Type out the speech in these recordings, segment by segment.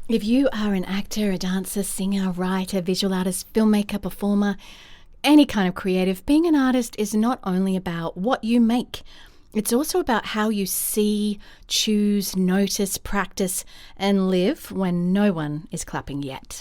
If you are an actor, a dancer, singer, writer, visual artist, filmmaker, performer, any kind of creative, being an artist is not only about what you make. It's also about how you see, choose, notice, practice, and live when no one is clapping yet.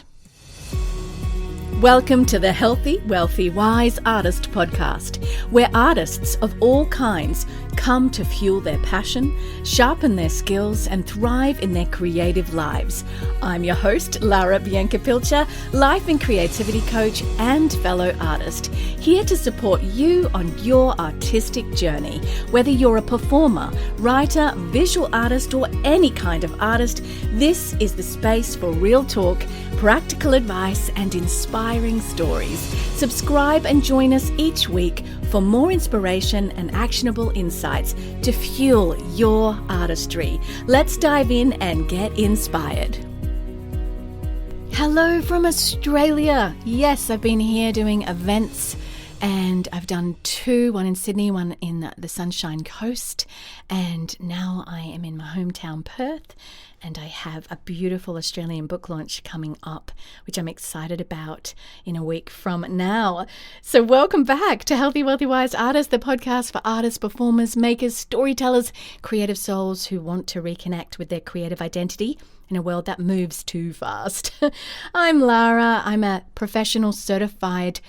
Welcome to the Healthy, Wealthy, Wise Artist podcast, where artists of all kinds come to fuel their passion, sharpen their skills, and thrive in their creative lives. I'm your host, Lara Bianca-Pilcher, life and creativity coach and fellow artist, here to support you on your artistic journey. Whether you're a performer, writer, visual artist, or any kind of artist, this is the space for real talk, practical advice, and inspiring stories. Subscribe and join us each week for more inspiration and actionable insights to fuel your artistry. Let's dive in and get inspired. Hello from Australia. Yes, I've been here doing events and I've done two, one in Sydney, one in the Sunshine Coast, and now I am in my hometown Perth, and I have a beautiful Australian book launch coming up, which I'm excited about in a week from now. So welcome back to Healthy, Wealthy, Wise Artists, the podcast for artists, performers, makers, storytellers, creative souls who want to reconnect with their creative identity in a world that moves too fast. I'm Lara. I'm a professional certified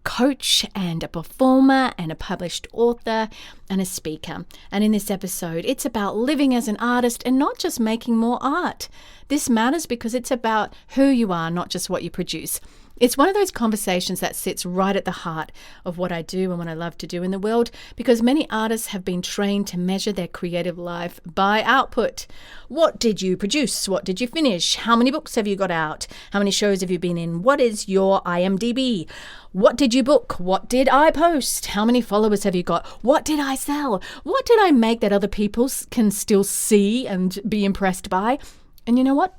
coach and a performer and a published author and a speaker. And in this episode, it's about living as an artist and not just making more art. This matters because it's about who you are, not just what you produce. It's one of those conversations that sits right at the heart of what I do and what I love to do in the world, because many artists have been trained to measure their creative life by output. What did you produce? What did you finish? How many books have you got out? How many shows have you been in? What is your IMDb? What did you book? What did I post? How many followers have you got? What did I sell? What did I make that other people can still see and be impressed by? And you know what?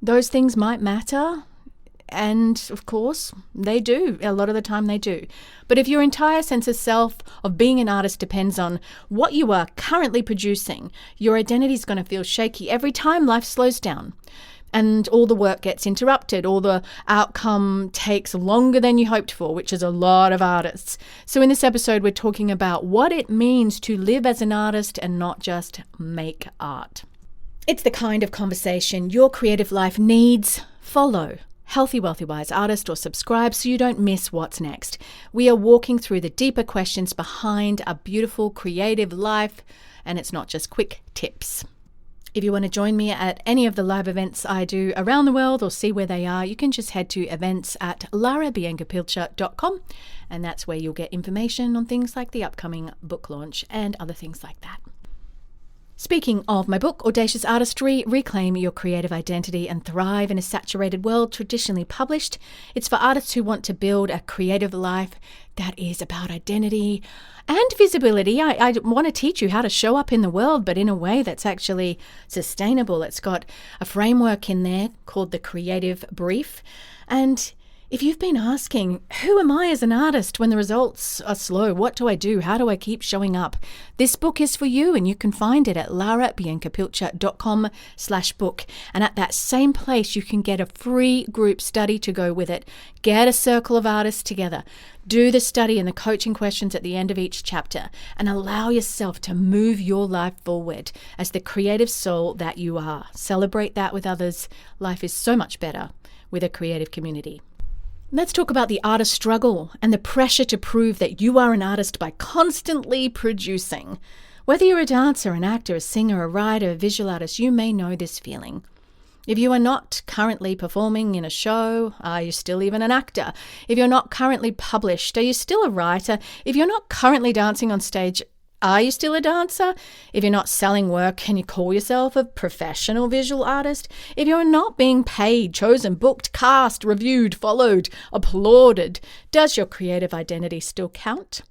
Those things might matter. And of course, they do. A lot of the time they do. But if your entire sense of self, of being an artist, depends on what you are currently producing, your identity is going to feel shaky every time life slows down. And all the work gets interrupted, or the outcome takes longer than you hoped for, which is a lot of artists. So in this episode, we're talking about what it means to live as an artist and not just make art. It's the kind of conversation your creative life needs. Follow Healthy, Wealthy, Wise Artist or subscribe so you don't miss what's next. We are walking through the deeper questions behind a beautiful creative life, and it's not just quick tips. If you want to join me at any of the live events I do around the world or see where they are, you can just head to events at larabiancapilcher.com, and that's where you'll get information on things like the upcoming book launch and other things like that. Speaking of my book, Audacious Artistry, Reclaim Your Creative Identity and Thrive in a Saturated World, traditionally published. It's for artists who want to build a creative life that is about identity and visibility. I want to teach you how to show up in the world, but in a way that's actually sustainable. It's got a framework in there called the Creative Brief. And if you've been asking, who am I as an artist when the results are slow? What do I do? How do I keep showing up? This book is for you, and you can find it at larabiancapilcher.com/book. And at that same place, you can get a free group study to go with it. Get a circle of artists together. Do the study and the coaching questions at the end of each chapter, and allow yourself to move your life forward as the creative soul that you are. Celebrate that with others. Life is so much better with a creative community. Let's talk about the artist struggle and the pressure to prove that you are an artist by constantly producing. Whether you're a dancer, an actor, a singer, a writer, a visual artist, you may know this feeling. If you are not currently performing in a show, are you still even an actor? If you're not currently published, are you still a writer? If you're not currently dancing on stage, are you still a dancer? If you're not selling work, can you call yourself a professional visual artist? If you're not being paid, chosen, booked, cast, reviewed, followed, applauded, does your creative identity still count?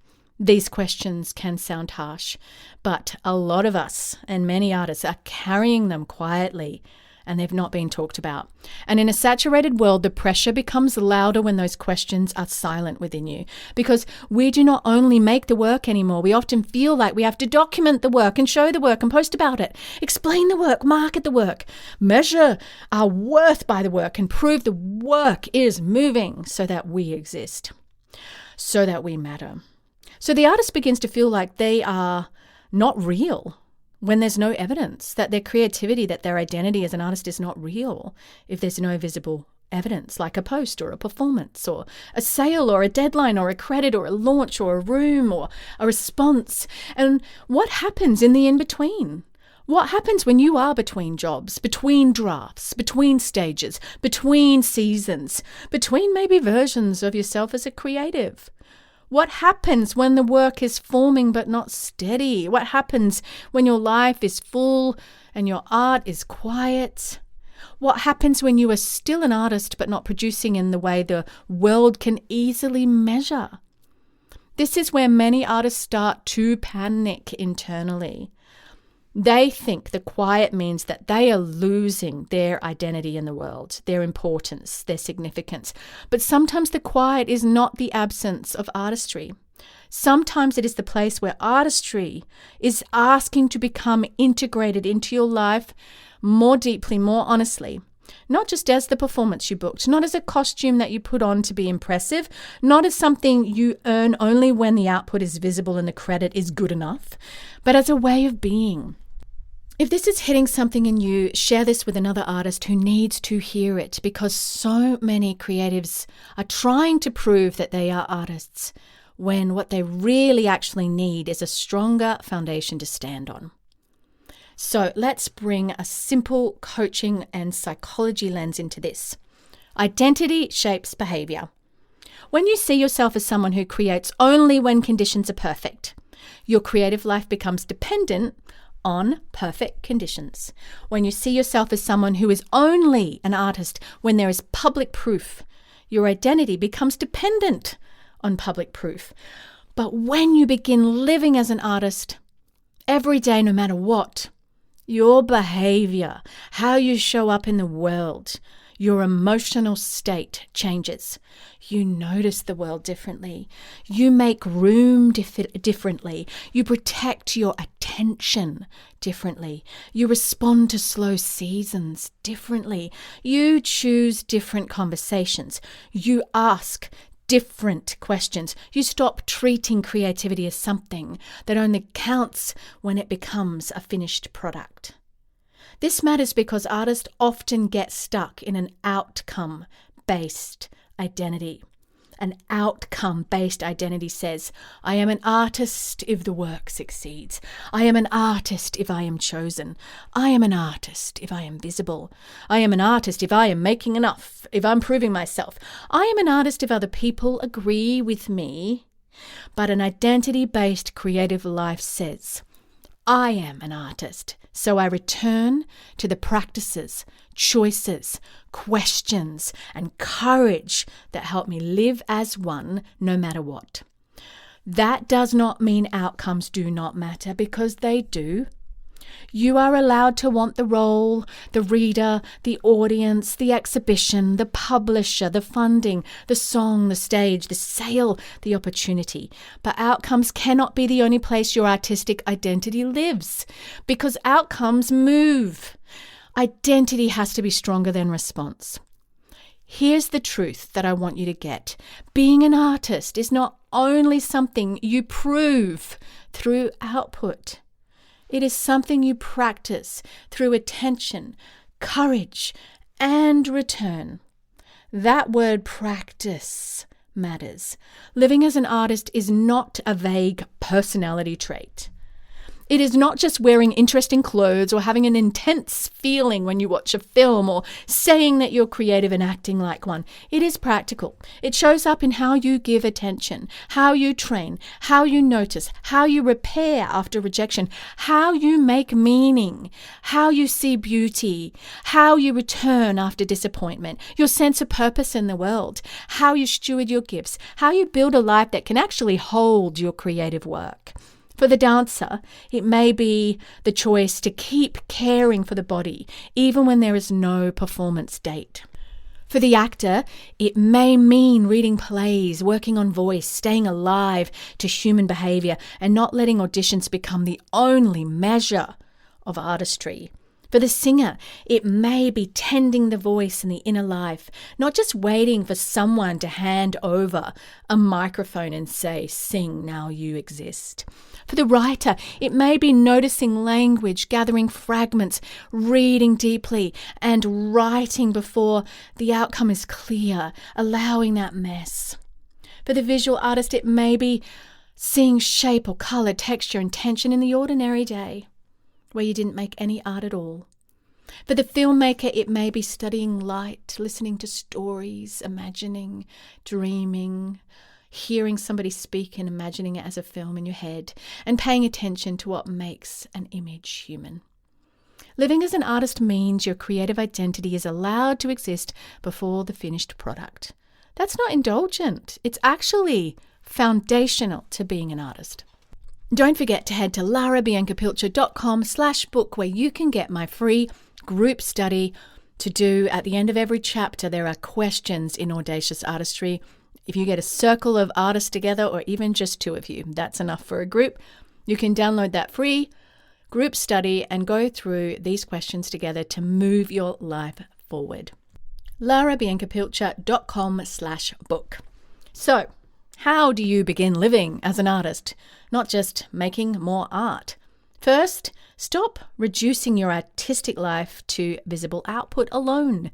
These questions can sound harsh, but a lot of us and many artists are carrying them quietly, and they've not been talked about. And in a saturated world, the pressure becomes louder when those questions are silent within you, because we do not only make the work anymore, we often feel like we have to document the work and show the work and post about it, explain the work, market the work, measure our worth by the work and prove the work is moving so that we exist, so that we matter. So the artist begins to feel like they are not real when there's no evidence that their creativity, that their identity as an artist is not real, if there's no visible evidence like a post or a performance or a sale or a deadline or a credit or a launch or a room or a response. And what happens in the in-between? What happens when you are between jobs, between drafts, between stages, between seasons, between maybe versions of yourself as a creative? What happens when the work is forming but not steady? What happens when your life is full and your art is quiet? What happens when you are still an artist but not producing in the way the world can easily measure? This is where many artists start to panic internally. They think the quiet means that they are losing their identity in the world, their importance, their significance. But sometimes the quiet is not the absence of artistry. Sometimes it is the place where artistry is asking to become integrated into your life more deeply, more honestly. Not just as the performance you booked, not as a costume that you put on to be impressive, not as something you earn only when the output is visible and the credit is good enough, but as a way of being. If this is hitting something in you, share this with another artist who needs to hear it, because so many creatives are trying to prove that they are artists when what they really actually need is a stronger foundation to stand on. So let's bring a simple coaching and psychology lens into this. Identity shapes behavior. When you see yourself as someone who creates only when conditions are perfect, your creative life becomes dependent on perfect conditions. When you see yourself as someone who is only an artist when there is public proof, your identity becomes dependent on public proof. But when you begin living as an artist every day, no matter what, your behavior, how you show up in the world, your emotional state changes. You notice the world differently. You make room differently. You protect your attention differently. You respond to slow seasons differently. You choose different conversations. You ask different questions. You stop treating creativity as something that only counts when it becomes a finished product. This matters because artists often get stuck in an outcome-based identity. An outcome-based identity says, I am an artist if the work succeeds. I am an artist if I am chosen. I am an artist if I am visible. I am an artist if I am making enough, if I'm proving myself. I am an artist if other people agree with me. But an identity-based creative life says, I am an artist, so I return to the practices, choices, questions, and courage that help me live as one no matter what. That does not mean outcomes do not matter, because they do. You are allowed to want the role, the reader, the audience, the exhibition, the publisher, the funding, the song, the stage, the sale, the opportunity. But outcomes cannot be the only place your artistic identity lives, because outcomes move. Identity has to be stronger than response. Here's the truth that I want you to get. Being an artist is not only something you prove through output. It is something you practice through attention, courage, and return. That word practice matters. Living as an artist is not a vague personality trait. It is not just wearing interesting clothes or having an intense feeling when you watch a film or saying that you're creative and acting like one. It is practical. It shows up in how you give attention, how you train, how you notice, how you repair after rejection, how you make meaning, how you see beauty, how you return after disappointment, your sense of purpose in the world, how you steward your gifts, how you build a life that can actually hold your creative work. For the dancer, it may be the choice to keep caring for the body, even when there is no performance date. For the actor, it may mean reading plays, working on voice, staying alive to human behaviour, and not letting auditions become the only measure of artistry. For the singer, it may be tending the voice and the inner life, not just waiting for someone to hand over a microphone and say, "Sing, now you exist." For the writer, it may be noticing language, gathering fragments, reading deeply, and writing before the outcome is clear, allowing that mess. For the visual artist, it may be seeing shape or colour, texture, and tension in the ordinary day, where you didn't make any art at all. For the filmmaker, it may be studying light, listening to stories, imagining, dreaming, hearing somebody speak and imagining it as a film in your head, and paying attention to what makes an image human. Living as an artist means your creative identity is allowed to exist before the finished product. That's not indulgent. It's actually foundational to being an artist. Don't forget to head to larabiancapilcher.com/book, where you can get my free group study to do at the end of every chapter. There are questions in Audacious Artistry. If you get a circle of artists together, or even just two of you, that's enough for a group. You can download that free group study and go through these questions together to move your life forward. larabiancapilcher.com/book. So, how do you begin living as an artist, not just making more art? First, stop reducing your artistic life to visible output alone.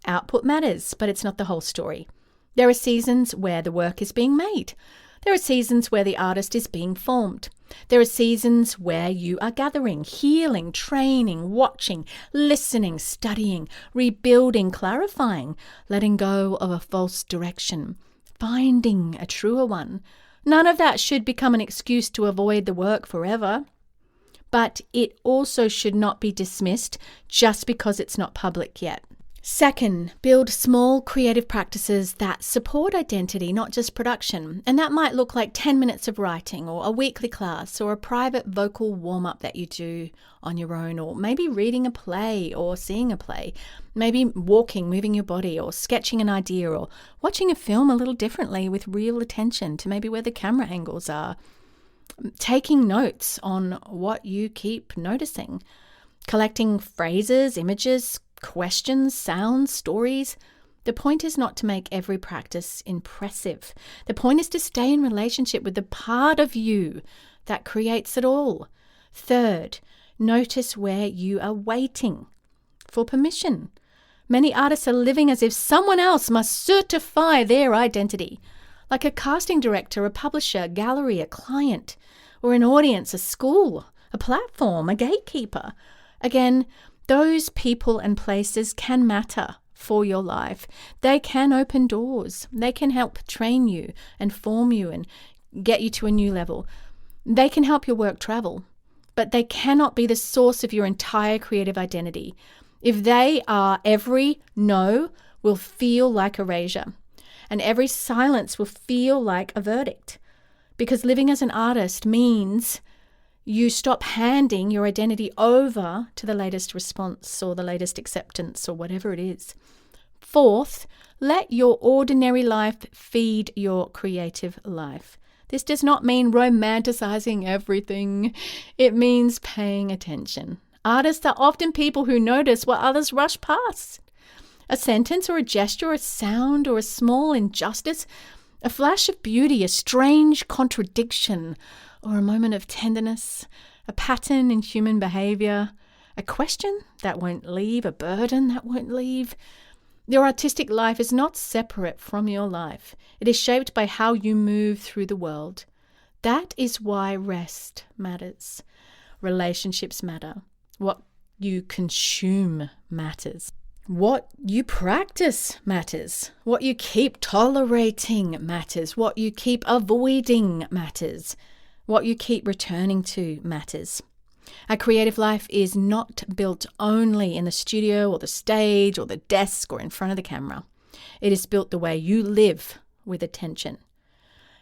Output matters, but it's not the whole story. There are seasons where the work is being made. There are seasons where the artist is being formed. There are seasons where you are gathering, healing, training, watching, listening, studying, rebuilding, clarifying, letting go of a false direction, finding a truer one. None of that should become an excuse to avoid the work forever. But it also should not be dismissed just because it's not public yet. Second, build small creative practices that support identity, not just production. And that might look like 10 minutes of writing, or a weekly class, or a private vocal warm-up that you do on your own, or maybe reading a play or seeing a play, maybe walking, moving your body, or sketching an idea, or watching a film a little differently with real attention to maybe where the camera angles are. Taking notes on what you keep noticing, collecting phrases, images, questions, sounds, stories. The point is not to make every practice impressive. The point is to stay in relationship with the part of you that creates it all. Third, notice where you are waiting for permission. Many artists are living as if someone else must certify their identity, like a casting director, a publisher, a gallery, a client, or an audience, a school, a platform, a gatekeeper. Again, those people and places can matter for your life. They can open doors. They can help train you and form you and get you to a new level. They can help your work travel, but they cannot be the source of your entire creative identity. If they are, every no will feel like erasure, and every silence will feel like a verdict. Because living as an artist means you stop handing your identity over to the latest response or the latest acceptance or whatever it is. Fourth, let your ordinary life feed your creative life. This does not mean romanticizing everything. It means paying attention. Artists are often people who notice what others rush past. A sentence or a gesture or a sound or a small injustice, a flash of beauty, a strange contradiction, or a moment of tenderness, a pattern in human behavior, a question that won't leave, a burden that won't leave. Your artistic life is not separate from your life. It is shaped by how you move through the world. That is why rest matters. Relationships matter. What you consume matters. What you practice matters. What you keep tolerating matters. What you keep avoiding matters. What you keep returning to matters. A creative life is not built only in the studio or the stage or the desk or in front of the camera. It is built the way you live with attention.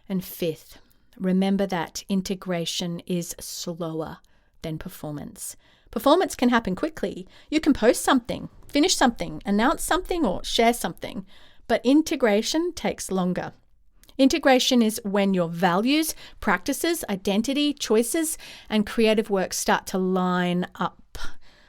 And fifth, remember that integration is slower than performance. Performance can happen quickly. You can post something, finish something, announce something, or share something. But integration takes longer. Integration is when your values, practices, identity, choices, and creative work start to line up.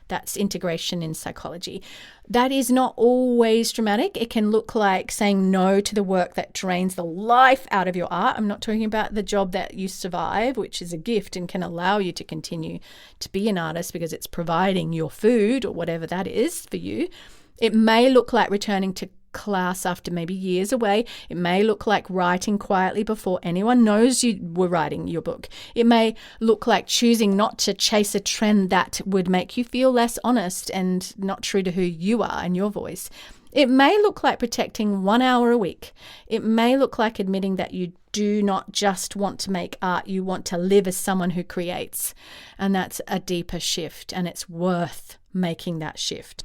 That's integration in psychology. That is not always dramatic. It can look like saying no to the work that drains the life out of your art. I'm not talking about the job that you survive, which is a gift and can allow you to continue to be an artist because it's providing your food or whatever that is for you. It may look like returning to class after maybe years away. It may look like writing quietly before anyone knows you were writing your book. It may look like choosing not to chase a trend that would make you feel less honest and not true to who you are and your voice. It may look like protecting 1 hour a week. It may look like admitting that you do not just want to make art, you want to live as someone who creates. And that's a deeper shift, and it's worth making that shift.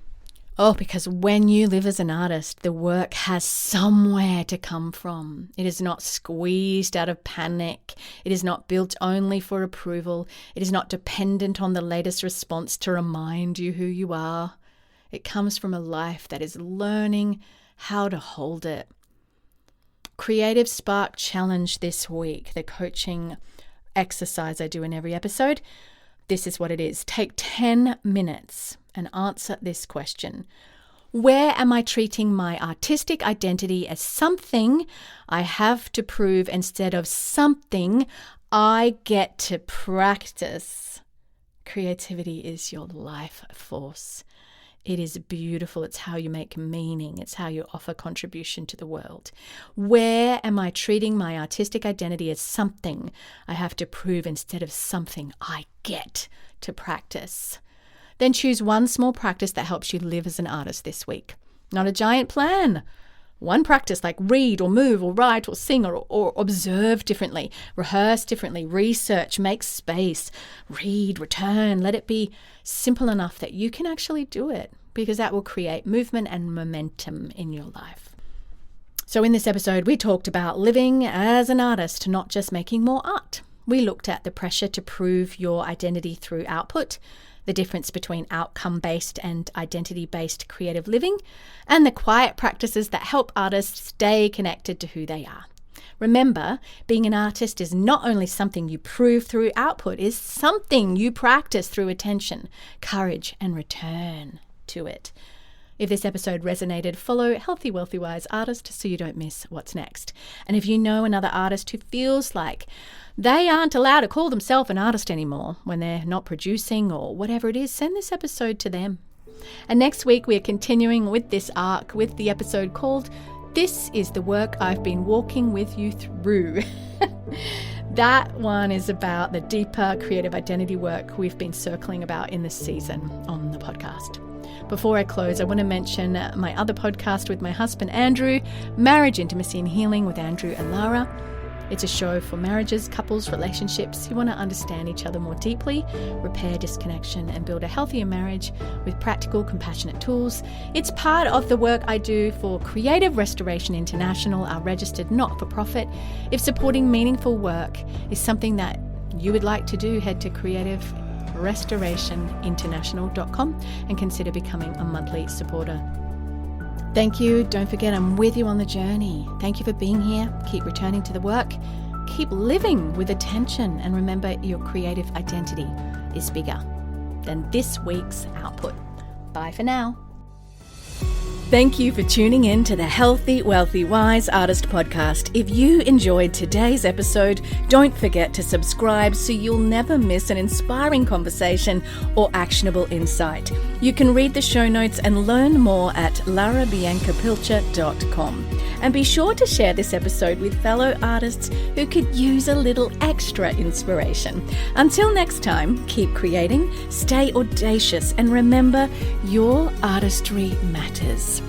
Oh, because when you live as an artist, the work has somewhere to come from. It is not squeezed out of panic. It is not built only for approval. It is not dependent on the latest response to remind you who you are. It comes from a life that is learning how to hold it. Creative Spark Challenge this week, the coaching exercise I do in every episode. This is what it is. Take 10 minutes and answer this question. Where am I treating my artistic identity as something I have to prove instead of something I get to practice? Creativity is your life force. It is beautiful. It's how you make meaning. It's how you offer contribution to the world. Where am I treating my artistic identity as something I have to prove instead of something I get to practice? Then choose one small practice that helps you live as an artist this week. Not a giant plan. One practice like read or move or write or sing or observe differently, rehearse differently, research, make space, read, return. Let it be simple enough that you can actually do it, because that will create movement and momentum in your life. So in this episode, we talked about living as an artist, not just making more art. We looked at the pressure to prove your identity through output, the difference between outcome-based and identity-based creative living, and the quiet practices that help artists stay connected to who they are. Remember, being an artist is not only something you prove through output, it's something you practice through attention, courage, and return to it. If this episode resonated, follow Healthy Wealthy Wise Artist so you don't miss what's next. And if you know another artist who feels like they aren't allowed to call themselves an artist anymore when they're not producing or whatever it is, send this episode to them. And next week, we are continuing with this arc with the episode called This is the Work I've Been Walking With You Through. That one is about the deeper creative identity work we've been circling about in this season on the podcast. Before I close, I want to mention my other podcast with my husband, Andrew, Marriage, Intimacy and Healing with Andrew and Lara. It's a show for marriages, couples, relationships who want to understand each other more deeply, repair disconnection, and build a healthier marriage with practical, compassionate tools. It's part of the work I do for Creative Restoration International, our registered not-for-profit. If supporting meaningful work is something that you would like to do, head to creativerestorationinternational.com and consider becoming a monthly supporter. Thank you. Don't forget, I'm with you on the journey. Thank you for being here. Keep returning to the work. Keep living with attention. And remember, your creative identity is bigger than this week's output. Bye for now. Thank you for tuning in to the Healthy, Wealthy, Wise Artist podcast. If you enjoyed today's episode, don't forget to subscribe so you'll never miss an inspiring conversation or actionable insight. You can read the show notes and learn more at larabiancapilcher.com. And be sure to share this episode with fellow artists who could use a little extra inspiration. Until next time, keep creating, stay audacious, and remember, your artistry matters.